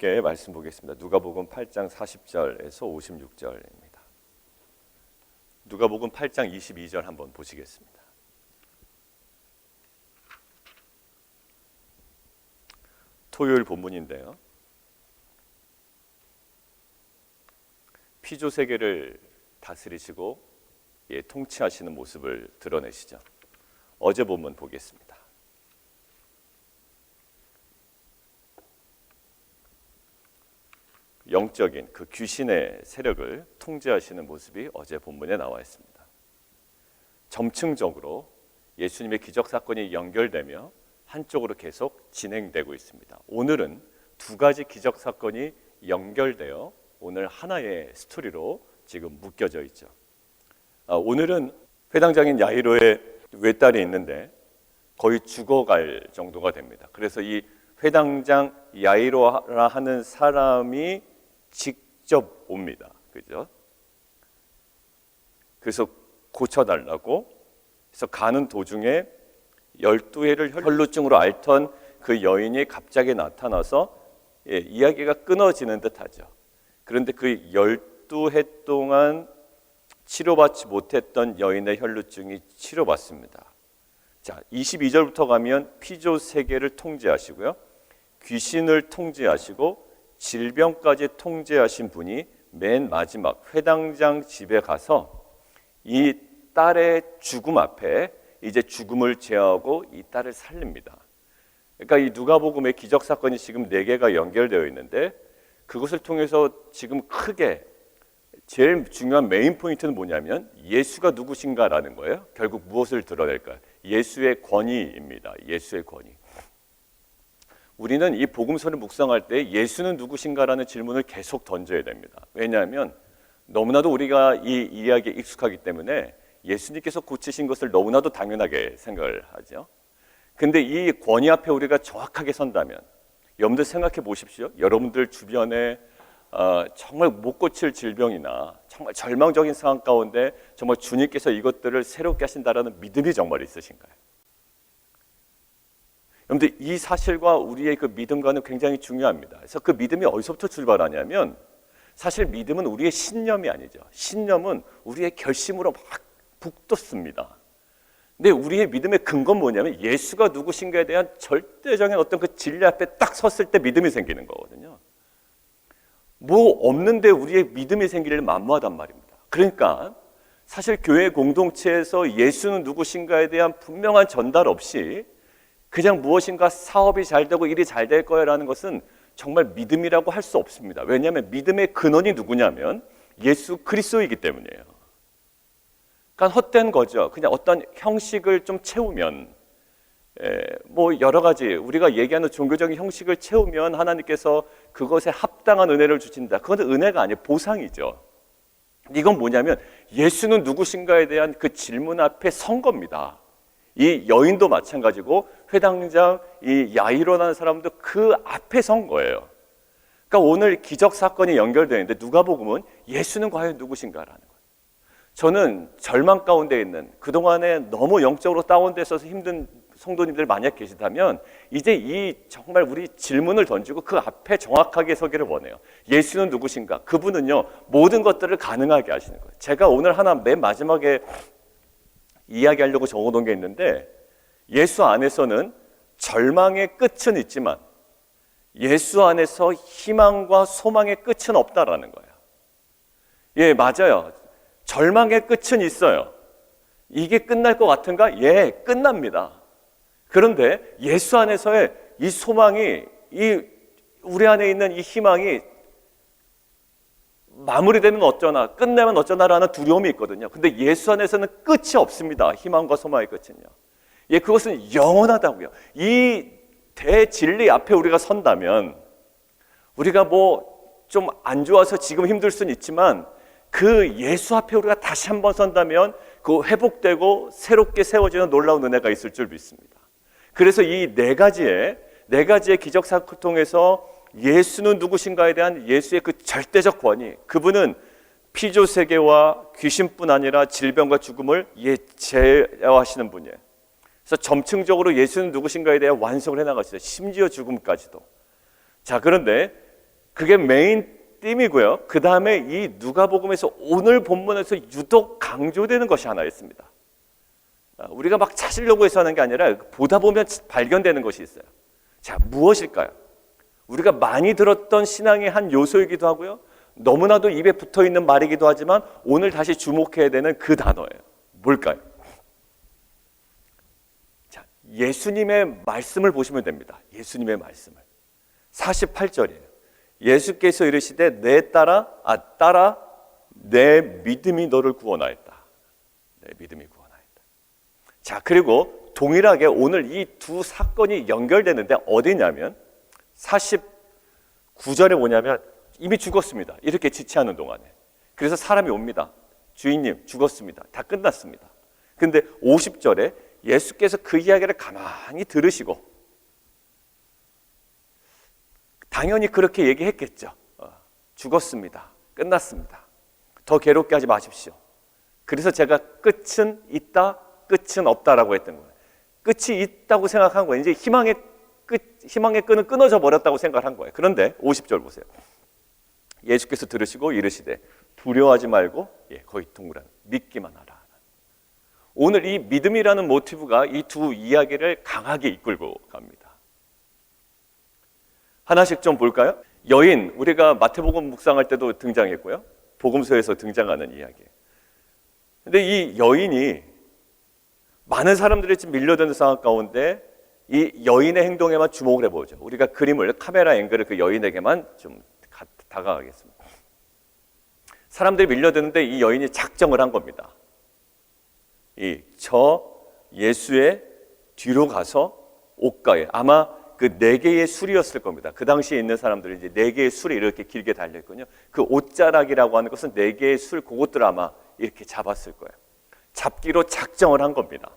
함께 말씀 보겠습니다. 누가복음 8장 40절에서 56절입니다. 누가복음 8장 22절 한번 보시겠습니다. 토요일 본문인데요. 피조 세계를 다스리시고 통치하시는 모습을 드러내시죠. 어제 본문 보겠습니다. 영적인 그 귀신의 세력을 통제하시는 모습이 어제 본문에 나와 있습니다. 점층적으로 예수님의 기적 사건이 연결되며 한쪽으로 계속 진행되고 있습니다. 오늘은 두 가지 기적 사건이 연결되어 오늘 하나의 스토리로 지금 묶여져 있죠. 오늘은 회당장인 야이로의 외딸이 있는데 거의 죽어갈 정도가 됩니다. 그래서 이 회당장 야이로라 하는 사람이 직접 옵니다. 그죠? 그래서 고쳐달라고. 그래서 가는 도중에 12해를 혈루증으로 앓던 그 여인이 갑자기 나타나서 이야기가 끊어지는 듯하죠. 그런데 그 12해 동안 치료받지 못했던 여인의 혈루증이 치료받습니다. 자, 22절부터 가면 피조 세계를 통제하시고요, 귀신을 통제하시고 질병까지 통제하신 분이 맨 마지막 회당장 집에 가서 이 딸의 죽음 앞에 이제 죽음을 제어하고 이 딸을 살립니다. 그러니까 이 누가복음의 기적 사건이 지금 4개가 연결되어 있는데, 그것을 통해서 지금 크게 제일 중요한 메인 포인트는 뭐냐면 예수가 누구신가라는 거예요. 결국 무엇을 드러낼까요? 예수의 권위입니다. 예수의 권위. 우리는 이 복음서를 묵상할 때 예수는 누구신가라는 질문을 계속 던져야 됩니다. 왜냐하면 너무나도 우리가 이 이야기에 익숙하기 때문에 예수님께서 고치신 것을 너무나도 당연하게 생각을 하죠. 근데 이 권위 앞에 우리가 정확하게 선다면, 여러분들 생각해 보십시오. 여러분들 주변에 정말 못 고칠 질병이나 정말 절망적인 상황 가운데 정말 주님께서 이것들을 새롭게 하신다라는 믿음이 정말 있으신가요? 여러분들 이 사실과 우리의 그 믿음과는 굉장히 중요합니다. 그래서 그 믿음이 어디서부터 출발하냐면, 사실 믿음은 우리의 신념이 아니죠. 신념은 우리의 결심으로 막 북돋습니다. 근데 우리의 믿음의 근거는 뭐냐면 예수가 누구신가에 대한 절대적인 어떤 그 진리 앞에 딱 섰을 때 믿음이 생기는 거거든요. 뭐 없는데 우리의 믿음이 생기를 만무하단 말입니다. 그러니까 사실 교회 공동체에서 예수는 누구신가에 대한 분명한 전달 없이 그냥 무엇인가 사업이 잘 되고 일이 잘 될 거야라는 것은 정말 믿음이라고 할 수 없습니다. 왜냐하면 믿음의 근원이 누구냐면 예수 그리스도이기 때문이에요. 그러니까 헛된 거죠. 그냥 어떤 형식을 좀 채우면, 뭐 여러 가지 우리가 얘기하는 종교적인 형식을 채우면 하나님께서 그것에 합당한 은혜를 주신다. 그건 은혜가 아니에요. 보상이죠. 이건 뭐냐면 예수는 누구신가에 대한 그 질문 앞에 선 겁니다. 이 여인도 마찬가지고 회당장 이 야이로라는 사람도 그 앞에 선 거예요. 그러니까 오늘 기적 사건이 연결되는데 누가복음은 예수는 과연 누구신가라는 거예요. 저는 절망 가운데 있는, 그동안에 너무 영적으로 다운돼 있어서 힘든 성도님들 만약 계시다면 이제 이 정말 우리 질문을 던지고 그 앞에 정확하게 서기를 원해요. 예수는 누구신가? 그분은요 모든 것들을 가능하게 하시는 거예요. 제가 오늘 하나 맨 마지막에 이야기하려고 적어놓은 게 있는데, 예수 안에서는 절망의 끝은 있지만 예수 안에서 희망과 소망의 끝은 없다라는 거예요. 예, 맞아요. 절망의 끝은 있어요. 이게 끝날 것 같은가? 예, 끝납니다. 그런데 예수 안에서의 이 소망이, 이 우리 안에 있는 이 희망이 마무리되면 어쩌나, 끝내면 어쩌나라는 두려움이 있거든요. 근데 예수 안에서는 끝이 없습니다. 희망과 소망의 끝은요. 예, 그것은 영원하다고요. 이 대진리 앞에 우리가 선다면, 우리가 뭐 좀 안 좋아서 지금 힘들 수는 있지만 그 예수 앞에 우리가 다시 한번 선다면 그 회복되고 새롭게 세워지는 놀라운 은혜가 있을 줄 믿습니다. 그래서 이 네 가지의 기적 사건을 통해서 예수는 누구신가에 대한 예수의 그 절대적 권위, 그분은 피조 세계와 귀신뿐 아니라 질병과 죽음을 제어하시는 분이에요. 그래서 점층적으로 예수는 누구신가에 대한 완성을 해나가시죠. 심지어 죽음까지도. 자, 그런데 그게 메인 띠이고요. 그 다음에 이 누가복음에서 오늘 본문에서 유독 강조되는 것이 하나 있습니다. 우리가 막 찾으려고 해서 하는 게 아니라 보다 보면 발견되는 것이 있어요. 자, 무엇일까요? 우리가 많이 들었던 신앙의 한 요소이기도 하고요. 너무나도 입에 붙어있는 말이기도 하지만 오늘 다시 주목해야 되는 그 단어예요. 뭘까요? 자, 예수님의 말씀을 보시면 됩니다. 예수님의 말씀을. 48절이에요. 예수께서 이르시되 따라 내 믿음이 너를 구원하였다. 내 믿음이 구원하였다. 자, 그리고 동일하게 오늘 이 두 사건이 연결되는데 어디냐면 49절에 뭐냐면 이미 죽었습니다. 이렇게 지체하는 동안에. 그래서 사람이 옵니다. 주인님 죽었습니다. 다 끝났습니다. 근데 50절에 예수께서 그 이야기를 가만히 들으시고 당연히 그렇게 얘기했겠죠. 죽었습니다. 끝났습니다. 더 괴롭게 하지 마십시오. 그래서 제가 끝은 있다, 끝은 없다라고 했던 거예요. 끝이 있다고 생각한 거예요. 이제 희망의 끈은 끊어져 버렸다고 생각한 거예요. 그런데 50절 보세요. 예수께서 들으시고 이르시되 두려워하지 말고 거의 동그란 믿기만 하라. 오늘 이 믿음이라는 모티브가 이 두 이야기를 강하게 이끌고 갑니다. 하나씩 좀 볼까요? 여인, 우리가 마태복음 묵상할 때도 등장했고요. 복음서에서 등장하는 이야기예요. 근데 이 여인이 많은 사람들이 지금 밀려드는 상황 가운데 이 여인의 행동에만 주목을 해보죠. 우리가 그림을, 카메라 앵글을 그 여인에게만 좀 다가가겠습니다. 사람들이 밀려드는데 이 여인이 작정을 한 겁니다. 저 예수의 뒤로 가서 옷가에, 아마 그 4개의 술이었을 겁니다. 그 당시에 있는 사람들은 이제 4개의 술이 이렇게 길게 달려있거든요. 그 옷자락이라고 하는 것은 4개의 술, 그것들 아마 이렇게 잡았을 거예요. 잡기로 작정을 한 겁니다.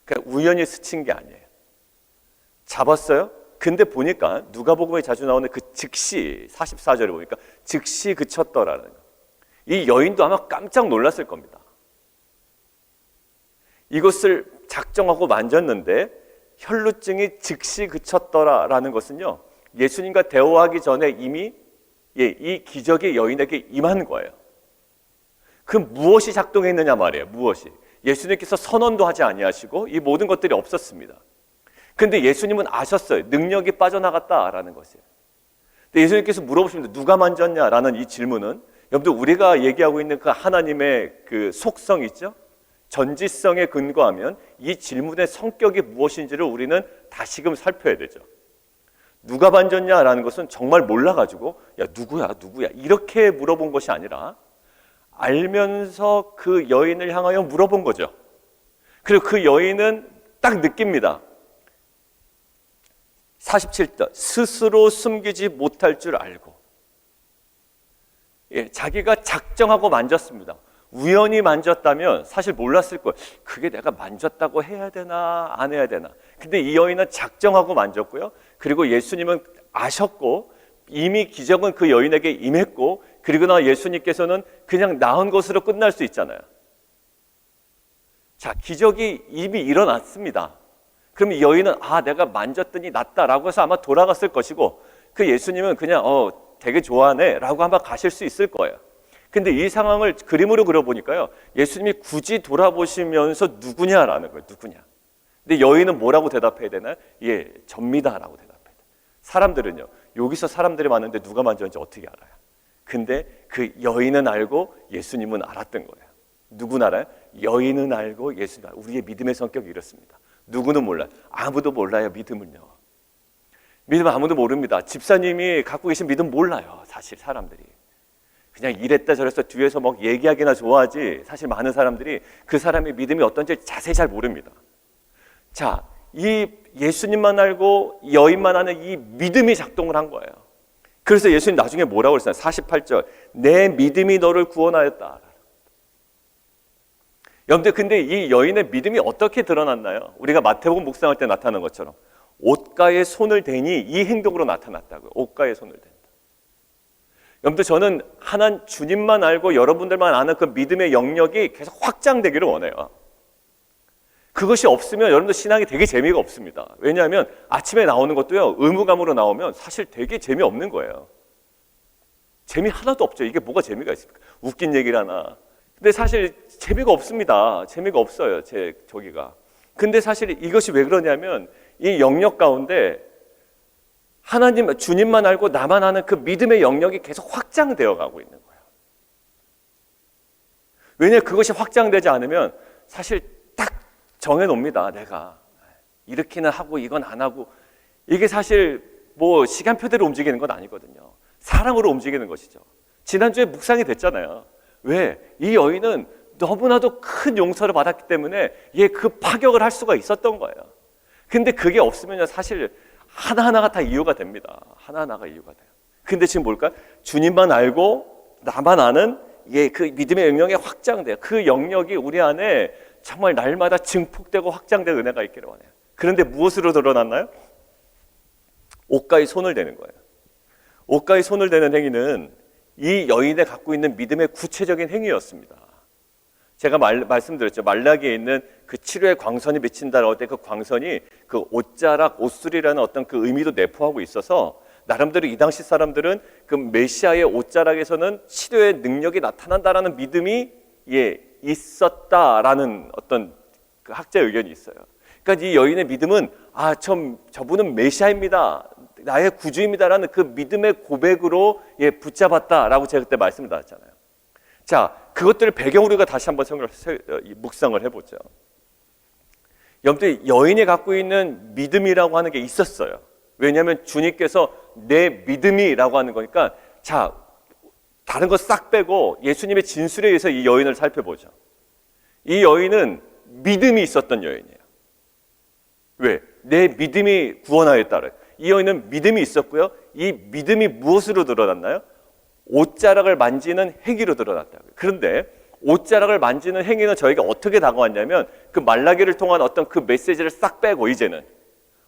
그러니까 우연히 스친 게 아니에요. 잡았어요. 근데 보니까 누가복음에 자주 나오는 그 즉시 44절에 보니까 즉시 그쳤더라는 거. 이 여인도 아마 깜짝 놀랐을 겁니다. 이것을 작정하고 만졌는데 혈루증이 즉시 그쳤더라라는 것은요, 예수님과 대화하기 전에 이미 이 기적이 여인에게 임한 거예요. 그 무엇이 작동했느냐 말이에요. 무엇이? 예수님께서 선언도 하지 아니하시고 이 모든 것들이 없었습니다. 근데 예수님은 아셨어요. 능력이 빠져나갔다라는 것이에요. 근데 예수님께서 물어보십니다. 누가 만졌냐라는 이 질문은 여러분들 우리가 얘기하고 있는 그 하나님의 그 속성 있죠? 전지성에 근거하면 이 질문의 성격이 무엇인지를 우리는 다시금 살펴야 되죠. 누가 만졌냐라는 것은 정말 몰라가지고 야 누구야 이렇게 물어본 것이 아니라 알면서 그 여인을 향하여 물어본 거죠. 그리고 그 여인은 딱 느낍니다. 47절 스스로 숨기지 못할 줄 알고 자기가 작정하고 만졌습니다. 우연히 만졌다면 사실 몰랐을 거예요. 그게 내가 만졌다고 해야 되나 안 해야 되나. 근데 이 여인은 작정하고 만졌고요. 그리고 예수님은 아셨고 이미 기적은 그 여인에게 임했고 그리고 나 예수님께서는 그냥 나은 것으로 끝날 수 있잖아요. 자, 기적이 이미 일어났습니다. 그럼 이 여인은 내가 만졌더니 낫다라고 해서 아마 돌아갔을 것이고 그 예수님은 그냥 되게 좋아하네 라고 아마 가실 수 있을 거예요. 근데 이 상황을 그림으로 그려보니까요, 예수님이 굳이 돌아보시면서 누구냐라는 거예요. 누구냐. 근데 여인은 뭐라고 대답해야 되나요? 접니다라고 대답해야 돼요. 사람들은요, 여기서 사람들이 많은데 누가 만졌는지 어떻게 알아요? 근데 그 여인은 알고 예수님은 알았던 거예요. 누구는 알아요? 여인은 알고 예수님 알아요. 우리의 믿음의 성격이 이렇습니다. 누구는 몰라요. 아무도 몰라요. 믿음은요. 믿음 아무도 모릅니다. 집사님이 갖고 계신 믿음 몰라요. 사실 사람들이. 그냥 이랬다 저랬다 뒤에서 막 얘기하기나 좋아하지 사실 많은 사람들이 그 사람의 믿음이 어떤지 자세히 잘 모릅니다. 자, 이 예수님만 알고 여인만 아는 이 믿음이 작동을 한 거예요. 그래서 예수님 나중에 뭐라고 그랬어요? 48절 내 믿음이 너를 구원하였다. 여러분들 근데 이 여인의 믿음이 어떻게 드러났나요? 우리가 마태복음 묵상할 때 나타나는 것처럼 옷가에 손을 대니 이 행동으로 나타났다고요. 옷가에 손을 댄다. 여러분들 저는 하나님 주님만 알고 여러분들만 아는 그 믿음의 영역이 계속 확장되기를 원해요. 그것이 없으면 여러분들 신앙이 되게 재미가 없습니다. 왜냐하면 아침에 나오는 것도요, 의무감으로 나오면 사실 되게 재미없는 거예요. 재미 하나도 없죠. 이게 뭐가 재미가 있습니까? 웃긴 얘기를 하나. 근데 사실 재미가 없습니다. 재미가 없어요. 저기가. 근데 사실 이것이 왜 그러냐면 이 영역 가운데 하나님, 주님만 알고 나만 아는 그 믿음의 영역이 계속 확장되어 가고 있는 거예요. 왜냐하면 그것이 확장되지 않으면 사실 딱 정해놓습니다. 내가 이렇게는 하고 이건 안 하고. 이게 사실 뭐 시간표대로 움직이는 건 아니거든요. 사랑으로 움직이는 것이죠. 지난주에 묵상이 됐잖아요. 왜? 이 여인은 너무나도 큰 용서를 받았기 때문에 그 파격을 할 수가 있었던 거예요. 근데 그게 없으면 사실 하나하나가 다 이유가 됩니다. 하나하나가 이유가 돼요. 근데 지금 뭘까? 주님만 알고 나만 아는 그 믿음의 영역이 확장돼요. 그 영역이 우리 안에 정말 날마다 증폭되고 확장된 은혜가 있기를 원해요. 그런데 무엇으로 드러났나요? 옷가에 손을 대는 거예요. 옷가에 손을 대는 행위는 이 여인의 갖고 있는 믿음의 구체적인 행위였습니다. 제가 말씀드렸죠. 말라기에 있는 그 치료의 광선이 비친다라고 할 때 그 광선이 그 옷자락, 옷술이라는 어떤 그 의미도 내포하고 있어서 나름대로 이 당시 사람들은 그 메시아의 옷자락에서는 치료의 능력이 나타난다라는 믿음이 있었다라는 어떤 그 학자 의견이 있어요. 그러니까 이 여인의 믿음은 저분은 메시아입니다. 나의 구주입니다라는 그 믿음의 고백으로 붙잡았다라고 제가 그때 말씀을 드렸잖아요. 자, 그것들을 배경으로 우리가 다시 한번 묵상을 해보죠. 여러분들 여인이 갖고 있는 믿음이라고 하는 게 있었어요. 왜냐하면 주님께서 내 믿음이라고 하는 거니까 자, 다른 거 싹 빼고 예수님의 진술에 의해서 이 여인을 살펴보죠. 이 여인은 믿음이 있었던 여인이에요. 왜? 내 믿음이 구원하였다. 이 여인은 믿음이 있었고요. 이 믿음이 무엇으로 드러났나요? 옷자락을 만지는 행위로 드러났다고요. 그런데 옷자락을 만지는 행위는 저에게 어떻게 다가왔냐면 그 말라기를 통한 어떤 그 메시지를 싹 빼고 이제는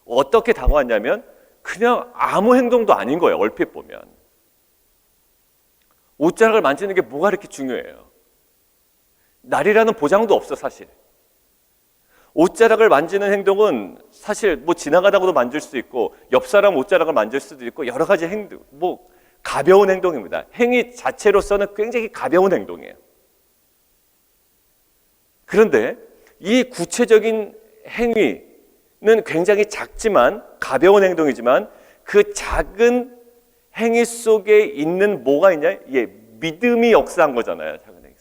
어떻게 다가왔냐면 그냥 아무 행동도 아닌 거예요. 얼핏 보면. 옷자락을 만지는 게 뭐가 이렇게 중요해요? 날이라는 보장도 없어 사실. 옷자락을 만지는 행동은 사실 뭐 지나가다가도 만질 수 있고 옆 사람 옷자락을 만질 수도 있고 여러 가지 행동, 뭐 가벼운 행동입니다. 행위 자체로서는 굉장히 가벼운 행동이에요. 그런데 이 구체적인 행위는 굉장히 작지만 가벼운 행동이지만 그 작은 행위 속에 있는 뭐가 있냐? 믿음이 역사한 거잖아요. 작은 행위.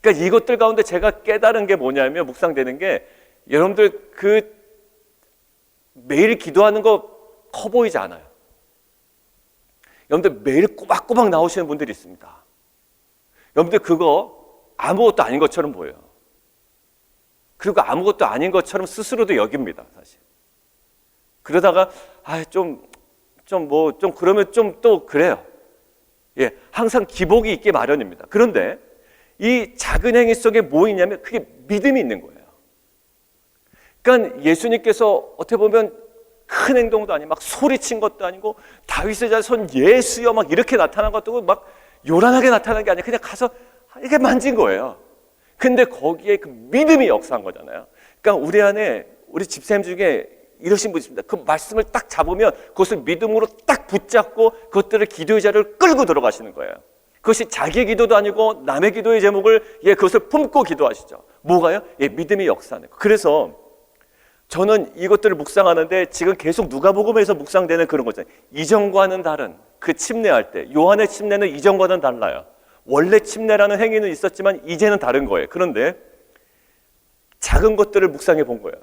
그러니까 이것들 가운데 제가 깨달은 게 뭐냐면 묵상되는 게 여러분들 그 매일 기도하는 거 커 보이지 않아요. 여러분들 매일 꼬박꼬박 나오시는 분들이 있습니다. 여러분들 그거 아무것도 아닌 것처럼 보여요. 그리고 아무것도 아닌 것처럼 스스로도 여깁니다, 사실. 그러다가 그러면 좀 또 그래요. 항상 기복이 있기 마련입니다. 그런데 이 작은 행위 속에 뭐 있냐면 그게 믿음이 있는 거예요. 그러니까 예수님께서 어떻게 보면 큰 행동도 아니고 막 소리친 것도 아니고 다윗의 자손 예수여 막 이렇게 나타난 것도 막 요란하게 나타난 게 아니라 그냥 가서 이렇게 만진 거예요. 근데 거기에 그 믿음이 역사한 거잖아요. 그러니까 우리 안에 우리 집사님 중에 이러신 분 있습니다. 그 말씀을 딱 잡으면 그것을 믿음으로 딱 붙잡고 그것들을 기도의 자리를 끌고 들어가시는 거예요. 그것이 자기의 기도도 아니고 남의 기도의 제목을 그것을 품고 기도하시죠. 뭐가요? 믿음이 역사하는 거. 그래서 저는 이것들을 묵상하는데 지금 계속 누가복음에서 묵상되는 그런 거잖아요. 이전과는 다른 그 침례할 때 요한의 침례는 이전과는 달라요. 원래 침례라는 행위는 있었지만 이제는 다른 거예요. 그런데 작은 것들을 묵상해 본 거예요.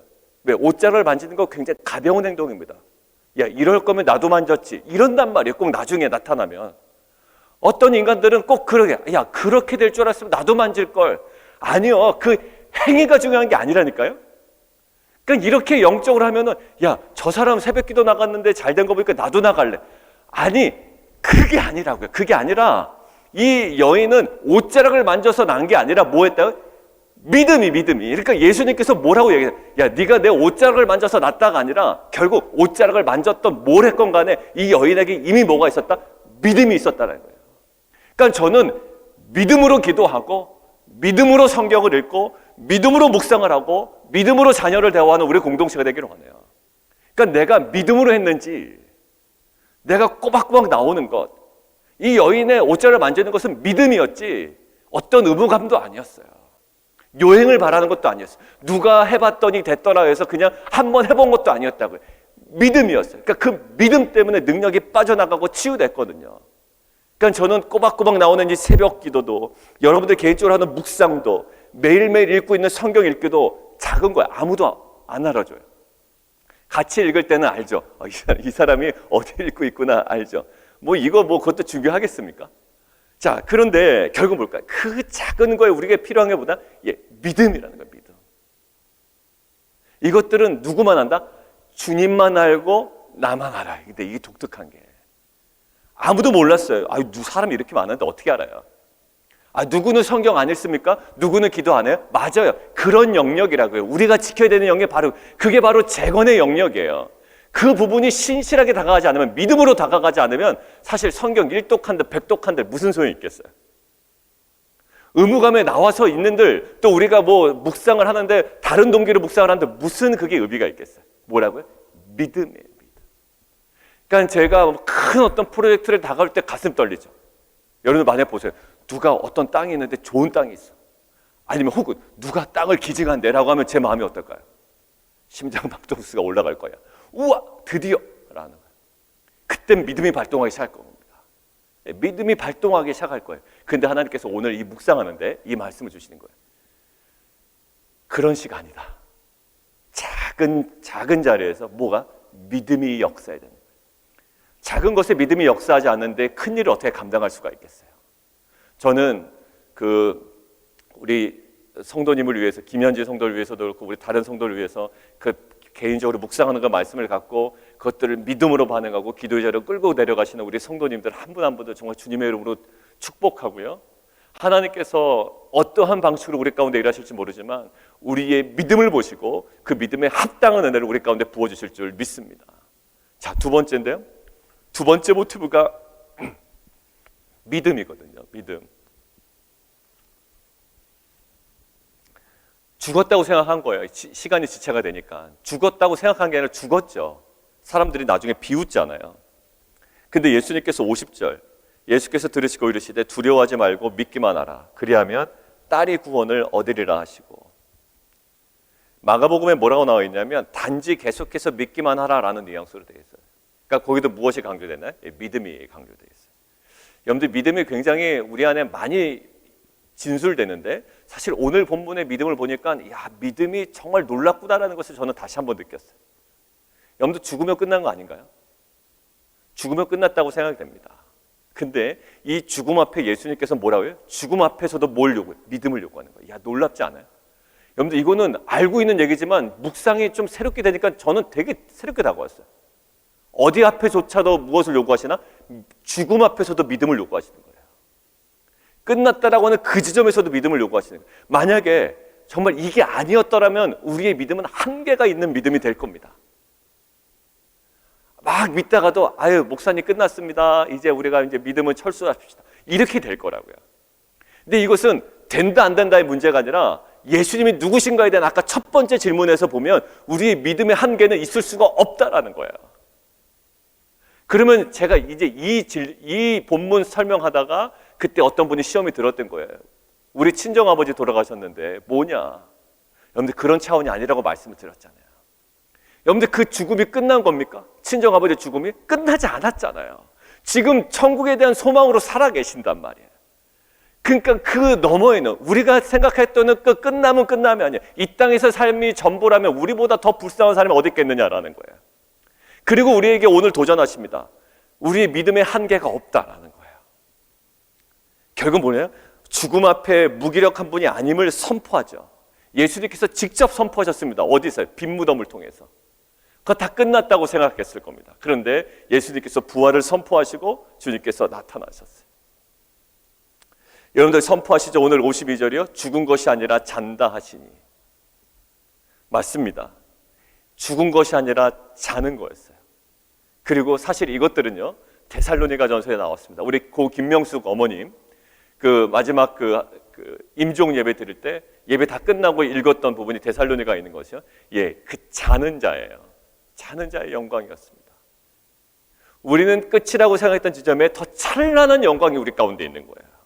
왜? 옷자락을 만지는 거 굉장히 가벼운 행동입니다. 이럴 거면 나도 만졌지. 이런단 말이에요. 꼭 나중에 나타나면. 어떤 인간들은 꼭 그렇게 될 줄 알았으면 나도 만질 걸. 아니요. 그 행위가 중요한 게 아니라니까요. 그러니까 이렇게 영적으로 하면은 저 사람 새벽 기도 나갔는데 잘 된 거 보니까 나도 나갈래. 아니, 그게 아니라고요. 그게 아니라 이 여인은 옷자락을 만져서 난 게 아니라 뭐 했다고요? 믿음이. 그러니까 예수님께서 뭐라고 얘기해요? 네가 내 옷자락을 만져서 났다가 아니라 결국 옷자락을 만졌던 뭘 했건 간에 이 여인에게 이미 뭐가 있었다? 믿음이 있었다는 거예요. 그러니까 저는 믿음으로 기도하고 믿음으로 성경을 읽고 믿음으로 묵상을 하고 믿음으로 자녀를 대화하는 우리 공동체가 되기를 원해요. 그러니까 내가 믿음으로 했는지, 내가 꼬박꼬박 나오는 것, 이 여인의 옷자를 만지는 것은 믿음이었지 어떤 의무감도 아니었어요. 요행을 바라는 것도 아니었어요. 누가 해봤더니 됐더라 해서 그냥 한번 해본 것도 아니었다고요. 믿음이었어요. 그러니까 그 믿음 때문에 능력이 빠져나가고 치유됐거든요. 그러니까 저는 꼬박꼬박 나오는 이 새벽 기도도, 여러분들 개인적으로 하는 묵상도, 매일매일 읽고 있는 성경 읽기도 작은 거예요. 아무도 안 알아줘요. 같이 읽을 때는 알죠. 이 사람이 어디 읽고 있구나 알죠. 그것도 중요하겠습니까? 자, 그런데 결국 뭘까요? 그 작은 거에 우리가 필요한 게 보다 믿음이라는 거예요. 믿음. 이것들은 누구만 안다? 주님만 알고 나만 알아요. 근데 이게 독특한 게 아무도 몰랐어요. 사람이 이렇게 많은데 어떻게 알아요? 누구는 성경 안 읽습니까? 누구는 기도 안 해요? 맞아요. 그런 영역이라고요. 우리가 지켜야 되는 영역이 그게 바로 재건의 영역이에요. 그 부분이 신실하게 다가가지 않으면, 믿음으로 다가가지 않으면 사실 성경 1독한들 100독한들 무슨 소용이 있겠어요? 의무감에 나와서 있는들, 또 우리가 묵상을 하는데 다른 동기로 묵상을 하는데 무슨 그게 의미가 있겠어요? 뭐라고요? 믿음이에요. 믿음. 그러니까 제가 큰 어떤 프로젝트를 다가올 때 가슴 떨리죠. 여러분 만약에 보세요. 누가 어떤 땅이 있는데 좋은 땅이 있어. 아니면 혹은 누가 땅을 기증한대라고 하면 제 마음이 어떨까요? 심장박동수가 올라갈 거야. 우와, 드디어! 라는 거예요. 그땐 믿음이 발동하기 시작할 겁니다. 믿음이 발동하기 시작할 거예요. 근데 하나님께서 오늘 이 묵상하는데 이 말씀을 주시는 거예요. 그런 시간이다. 작은 자리에서 믿음이 역사해야 되는 거예요. 작은 것에 믿음이 역사하지 않는데 큰 일을 어떻게 감당할 수가 있겠어요? 저는 우리 성도님을 위해서, 김현지 성도를 위해서도 그렇고 우리 다른 성도를 위해서 개인적으로 묵상하는 그 말씀을 갖고 그것들을 믿음으로 반응하고 기도의 자리로 끌고 내려가시는 우리 성도님들 한 분 한 분도 정말 주님의 이름으로 축복하고요. 하나님께서 어떠한 방식으로 우리 가운데 일하실지 모르지만 우리의 믿음을 보시고 그 믿음에 합당한 은혜를 우리 가운데 부어주실 줄 믿습니다. 자, 두 번째인데요. 두 번째 모티브가 믿음이거든요. 믿음. 죽었다고 생각한 거예요. 시간이 지체가 되니까. 죽었다고 생각한 게 아니라 죽었죠. 사람들이 나중에 비웃잖아요. 근데 예수님께서 50절, 예수께서 들으시고 이르시되 두려워하지 말고 믿기만 하라. 그리하면 딸이 구원을 얻으리라 하시고. 마가복음에 뭐라고 나와 있냐면 단지 계속해서 믿기만 하라라는 뉘앙스로 되어 있어요. 그러니까 거기도 무엇이 강조되나요? 믿음이 강조되어 있어요. 여러분들 믿음이 굉장히 우리 안에 많이 진술되는데 사실 오늘 본문의 믿음을 보니까 믿음이 정말 놀랍구나라는 것을 저는 다시 한번 느꼈어요. 여러분들 죽으면 끝난 거 아닌가요? 죽으면 끝났다고 생각이 됩니다. 근데 이 죽음 앞에 예수님께서 뭐라고 해요? 죽음 앞에서도 뭘 요구해요? 믿음을 요구하는 거예요. 놀랍지 않아요? 여러분들 이거는 알고 있는 얘기지만 묵상이 좀 새롭게 되니까 저는 되게 새롭게 다가왔어요. 어디 앞에조차도 무엇을 요구하시나? 죽음 앞에서도 믿음을 요구하시는 거예요. 끝났다라고 하는 그 지점에서도 믿음을 요구하시는 거예요. 만약에 정말 이게 아니었더라면 우리의 믿음은 한계가 있는 믿음이 될 겁니다. 막 믿다가도 목사님 끝났습니다. 이제 우리가 믿음을 철수합시다. 이렇게 될 거라고요. 근데 이것은 된다 안 된다의 문제가 아니라 예수님이 누구신가에 대한 아까 첫 번째 질문에서 보면 우리의 믿음의 한계는 있을 수가 없다라는 거예요. 그러면 제가 이제 이 본문 설명하다가 그때 어떤 분이 시험이 들었던 거예요. 우리 친정아버지 돌아가셨는데 뭐냐? 여러분들 그런 차원이 아니라고 말씀을 드렸잖아요. 여러분들 그 죽음이 끝난 겁니까? 친정아버지 죽음이 끝나지 않았잖아요. 지금 천국에 대한 소망으로 살아계신단 말이에요. 그러니까 그 너머에는 우리가 생각했던 그 끝남은 끝남이 아니에요. 이 땅에서 삶이 전부라면 우리보다 더 불쌍한 사람이 어디 있겠느냐라는 거예요. 그리고 우리에게 오늘 도전하십니다. 우리의 믿음의 한계가 없다라는 거예요. 결국 뭐예요? 죽음 앞에 무기력한 분이 아님을 선포하죠. 예수님께서 직접 선포하셨습니다. 어디서요? 빈 무덤을 통해서. 그거 다 끝났다고 생각했을 겁니다. 그런데 예수님께서 부활을 선포하시고 주님께서 나타나셨어요. 여러분들 선포하시죠. 오늘 52절이요. 죽은 것이 아니라 잔다 하시니. 맞습니다. 죽은 것이 아니라 자는 거였어요. 그리고 사실 이것들은요. 데살로니가 전서에 나왔습니다. 우리 고 김명숙 어머님, 그 마지막 그 임종 예배 드릴 때 예배 다 끝나고 읽었던 부분이 데살로니가에 있는 것이요. 예, 그 자는 자예요. 자는 자의 영광이었습니다. 우리는 끝이라고 생각했던 지점에 더 찬란한 영광이 우리 가운데 있는 거예요.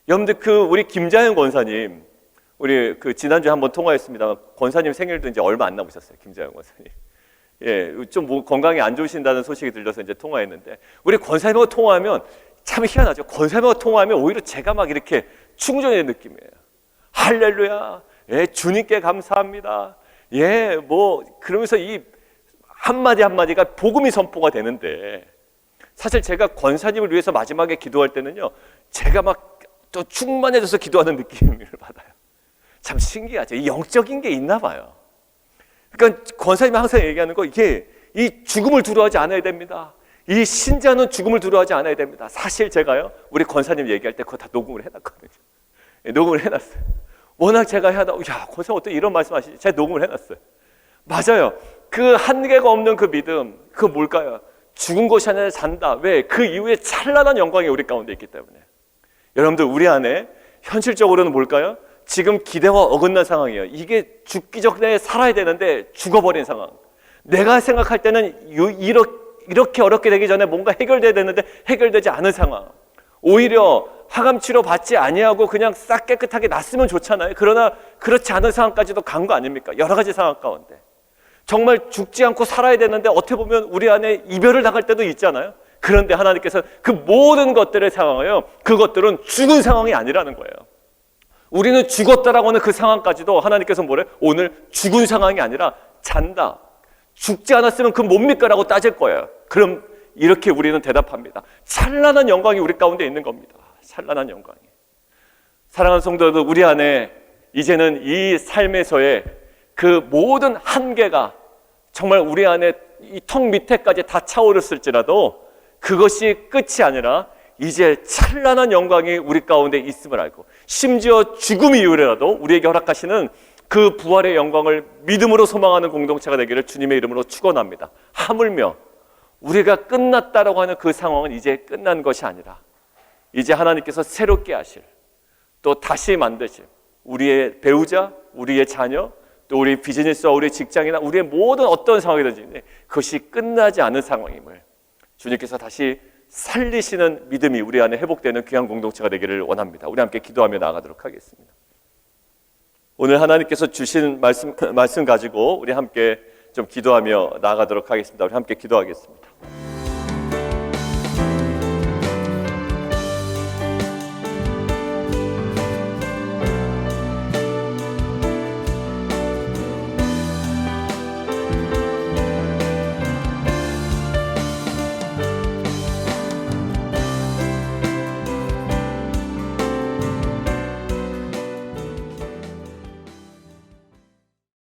여러분들 우리 김자현 권사님, 우리 지난주에 한번 통화했습니다. 권사님 생일도 이제 얼마 안 남으셨어요. 김자현 권사님. 예, 좀 건강이 안 좋으신다는 소식이 들려서 이제 통화했는데, 우리 권사님하고 통화하면 참 희한하죠. 권사님하고 통화하면 오히려 제가 막 이렇게 충전의 느낌이에요. 할렐루야. 예, 주님께 감사합니다. 예, 그러면서 이 한마디 한마디가 복음이 선포가 되는데, 사실 제가 권사님을 위해서 마지막에 기도할 때는요, 제가 막 또 충만해져서 기도하는 느낌을 받아요. 참 신기하죠. 이 영적인 게 있나 봐요. 그러니까 권사님이 항상 얘기하는 거, 이게 이 죽음을 두려워하지 않아야 됩니다. 이 신자는 죽음을 두려워하지 않아야 됩니다. 사실 제가요, 우리 권사님 얘기할 때 그거 다 녹음을 해놨거든요. 녹음을 해놨어요. 워낙 제가 하다, 야, 권사님 어떻게 이런 말씀하시지? 제가 녹음을 해놨어요. 맞아요. 그 한계가 없는 그 믿음, 그 뭘까요? 죽은 것이 아니라 잔다. 왜? 그 이후에 찬란한 영광이 우리 가운데 있기 때문에. 여러분들, 우리 안에 현실적으로는 뭘까요? 지금 기대와 어긋난 상황이에요. 이게 죽기 전에 살아야 되는데 죽어버린 상황. 내가 생각할 때는 이렇게 어렵게 되기 전에 뭔가 해결돼야 되는데 해결되지 않은 상황. 오히려 항암 치료 받지 아니하고 그냥 싹 깨끗하게 낫으면 좋잖아요. 그러나 그렇지 않은 상황까지도 간 거 아닙니까? 여러 가지 상황 가운데. 정말 죽지 않고 살아야 되는데 어떻게 보면 우리 안에 이별을 당할 때도 있잖아요. 그런데 하나님께서 그 모든 것들의 상황이요, 그것들은 죽은 상황이 아니라는 거예요. 우리는 죽었다라고 하는 그 상황까지도 하나님께서 뭐래? 오늘 죽은 상황이 아니라 잔다. 죽지 않았으면 그 뭡니까? 라고 따질 거예요. 그럼 이렇게 우리는 대답합니다. 찬란한 영광이 우리 가운데 있는 겁니다. 찬란한 영광이. 사랑하는 성도들, 우리 안에 이제는 이 삶에서의 그 모든 한계가 정말 우리 안에 이 턱 밑에까지 다 차오르을지라도 그것이 끝이 아니라 이제 찬란한 영광이 우리 가운데 있음을 알고, 심지어 죽음 이후라도 우리에게 허락하시는 그 부활의 영광을 믿음으로 소망하는 공동체가 되기를 주님의 이름으로 축원합니다. 하물며 우리가 끝났다라고 하는 그 상황은 이제 끝난 것이 아니라 이제 하나님께서 새롭게 하실, 또 다시 만드실 우리의 배우자, 우리의 자녀, 또 우리 비즈니스와 우리 직장이나 우리의 모든 어떤 상황이든지 그것이 끝나지 않은 상황임을 주님께서 다시 살리시는 믿음이 우리 안에 회복되는 귀한 공동체가 되기를 원합니다. 우리 함께 기도하며 나아가도록 하겠습니다. 오늘 하나님께서 주신 말씀 가지고 우리 함께 좀 기도하며 나아가도록 하겠습니다. 우리 함께 기도하겠습니다.